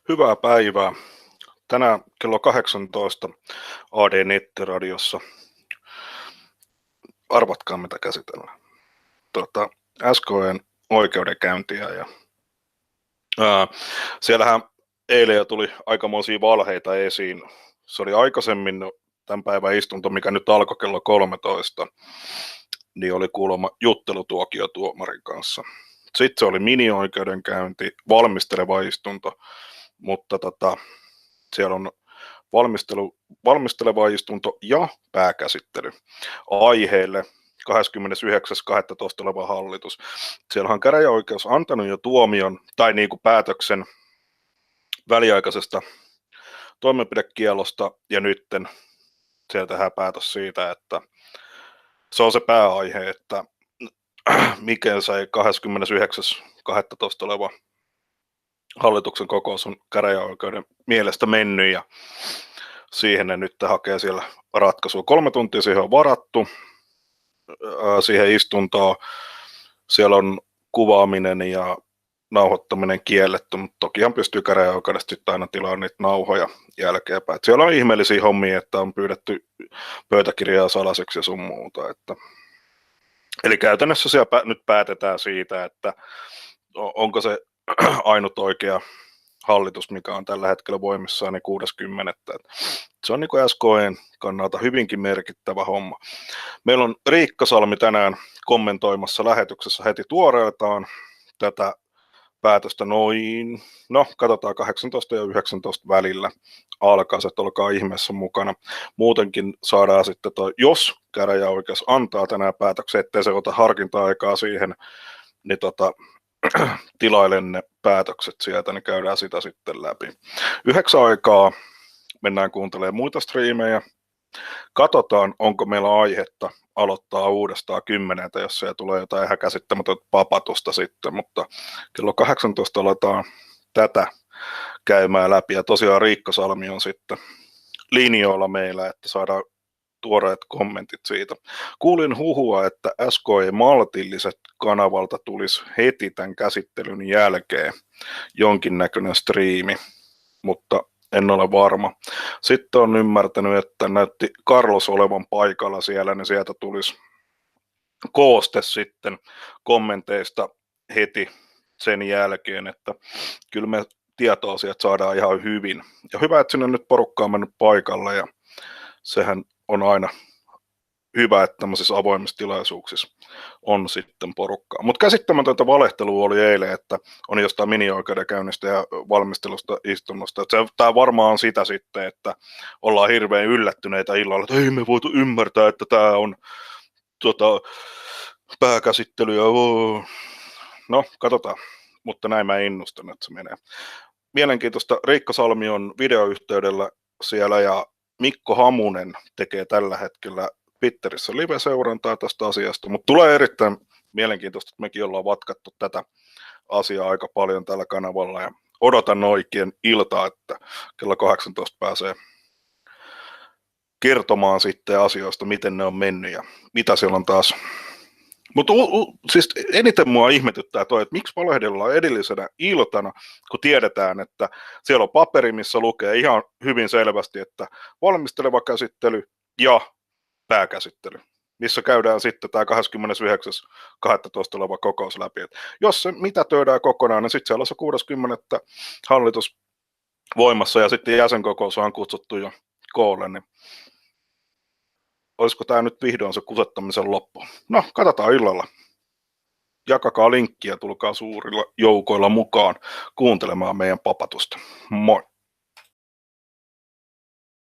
Hyvää päivää. Tänään kello 18 AD Nettiradiossa. Arvatkaa mitä käsitellään. SKN oikeudenkäyntiä. Siellähän eilen jo tuli aikamoisia valheita esiin. Se oli aikaisemmin tämän päivän istunto, mikä nyt alkoi kello 13, niin oli kuulemma juttelutuokio tuomarin kanssa. Sitten se oli mini-oikeudenkäynti, valmisteleva istunto, mutta siellä on valmisteleva istunto ja pääkäsittely aiheelle 29.12. oleva hallitus. Siellä on käräjäoikeus antanut jo tuomion tai niin kuin päätöksen väliaikaisesta toimenpidekielosta ja nytten siellä tehdään päätös siitä, että se on se pääaihe, että mikä se 29.12. oleva hallituksen kokous on käräjäoikeuden mielestä mennyt ja siihen ne nyt hakee siellä ratkaisua. 3 tuntia siihen on varattu, siihen istuntoon. Siellä on kuvaaminen ja nauhoittaminen kielletty, mutta tokihan pystyy käräjäoikeudesta sitten aina tilaamaan niitä nauhoja jälkeenpäin. Siellä on ihmeellisiä hommia, että on pyydetty pöytäkirjaa salaiseksi ja sun muuta. Eli käytännössä siellä nyt päätetään siitä, että onko se ainut oikea hallitus, mikä on tällä hetkellä voimissaan, niin 60. Se on niin kuin SKN kannalta hyvinkin merkittävä homma. Meillä on Riikka Salmi tänään kommentoimassa lähetyksessä heti tuoreeltaan tätä päätöstä katsotaan 18 ja 19 välillä alkaa, että olkaa ihmeessä mukana. Muutenkin saadaan sitten jos käräjäoikeus antaa tänään päätöksen, ettei se ota harkinta-aikaa siihen, niin tilailen ne päätökset sieltä, niin käydään sitä sitten läpi. 9 aikaa mennään kuuntelemaan muita striimejä. Katsotaan, onko meillä aihetta aloittaa uudestaan 10, jos siellä tulee jotain ihan käsittämätöntä papatusta sitten, mutta kello 18 aletaan tätä käymään läpi. Ja tosiaan Riikka Salmi on sitten linjoilla meillä, että saadaan tuoreet kommentit siitä. Kuulin huhua, että SKE Maltilliset kanavalta tulisi heti tämän käsittelyn jälkeen jonkinnäköinen striimi, mutta en ole varma. Sitten on ymmärtänyt, että näytti Carlos olevan paikalla siellä, niin sieltä tulisi kooste sitten kommenteista heti sen jälkeen, että kyllä me tietoa sieltä saadaan ihan hyvin. Ja hyvä, että sinne nyt porukka on mennyt paikalle ja sehän on aina hyvä, että tämmöisissä avoimissa tilaisuuksissa on sitten porukkaa. Mutta käsittämätöntä valehtelua oli eilen, että on jostain mini-oikeudenkäynnistä ja valmistelusta istunnosta. Tämä varmaan on sitä sitten, että ollaan hirveän yllättyneitä illalla, että ei me voitu ymmärtää, että tämä on pääkäsittely. No, katsotaan, mutta näin mä innustan, että se menee. Mielenkiintoista, Riikka Salmi on videoyhteydellä siellä ja Mikko Hamunen tekee tällä hetkellä Twitterissä live-seurantaa tästä asiasta, mutta tulee erittäin mielenkiintoista, että mekin ollaan vatkattu tätä asiaa aika paljon tällä kanavalla ja odotan oikein iltaa, että kello 18 pääsee kertomaan sitten asioista, miten ne on mennyt ja mitä siellä on taas. Mutta siis eniten mua ihmetyttää toi, että miksi valehdellaan edellisenä iltana, kun tiedetään, että siellä on paperi, missä lukee ihan hyvin selvästi, että valmisteleva käsittely ja pääkäsittely, missä käydään sitten tämä 29.12. oleva kokous läpi. Et jos se mitätöidään kokonaan, niin sitten siellä on se 60. hallitus voimassa ja sitten jäsenkokous on kutsuttu jo koolle, niin olisiko tämä nyt vihdoin se kusettamisen loppu? No, katsotaan illalla. Jakakaa linkkiä, tulkaa suurilla joukoilla mukaan kuuntelemaan meidän papatusta. Moi!